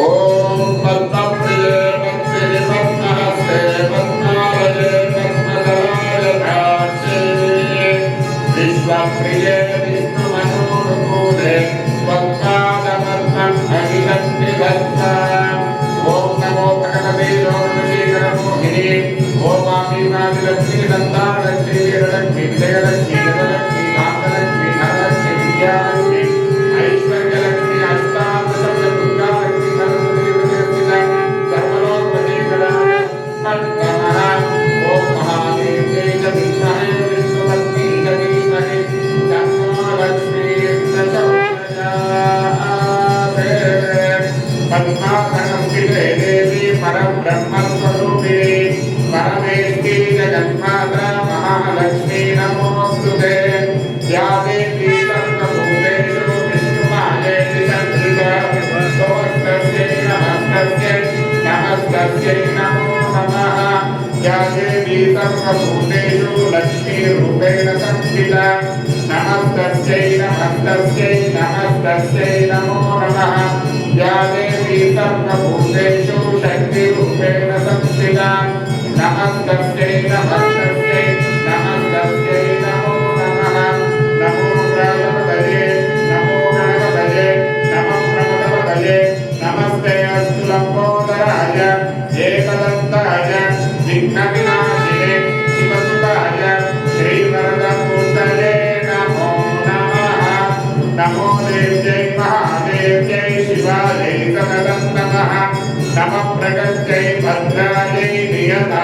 ఓం పద్మప్రియే పద్మిని పద్మహస్తే పద్మాలయే పద్మదలాయ దాక్షే విశ్వప్రియే విష్ణుమనోనుకూలే పద్మాదపద్మం అభిషక్తిభద్రా. ఓం నమో భగవతే లోకవశీకరమోహిని ఓం ఆమీమాదిలక్ష్మీ దంతాలక్ష్మీ వీరలక్ష్మీ విజయలక్ష్మీ జగలక్ష్మీ కాంతలక్ష్మీ ధనలక్ష్మీ విద్యాలక్ష్మీ ఐశ్వర్యలక్ష్మీ అష్టాదశ దుర్గాలక్ష్మీ సరస్వతీ ప్రతిష్ఠిత సర్వలోకవశీకరాయ నమః. ఓం మహాదేవ్యై చ విద్మహే విష్ణుపత్నీ చ ధీమహి తన్నో లక్ష్మీ ప్రచోదయాత్. పద్మాసనస్థితే దేవి పరబ్రహ్మస్వరూపిణి పరమేష్ఠి జగన్మాతా మహాలక్ష్మీ నమోస్తుతే. యా దేవీ సర్వభూతేషు విష్ణుమాయేతి సంస్థితా నమస్తస్యై నమస్తస్యై నమస్తస్యై నమో నమః. యా దేవీ సర్వభూతేషు లక్ష్మీరూపేణ సంస్థితా నమస్తస్యై నమస్తస్యై నమస్తస్యై నమో నమః. या देवी सर्वभूतेषु शक्तिरूपेण संस्थिता नमस्तस्यै नमस्तस्यै नमस्तस्यै नमो नमः. नमो प्राणपतये नमो गणपतये नमः प्रमदपतये नमस्ते अस्तु लम्बोदराय एकदन्ताय विघ्नविनाशिने शिवसुताय श्रीवरदमूर्तये नमो नमः. नमो देव्यै महादेव्यै शिवायै सततं नमः. नमः प्रगत्यै भद्रायै नियता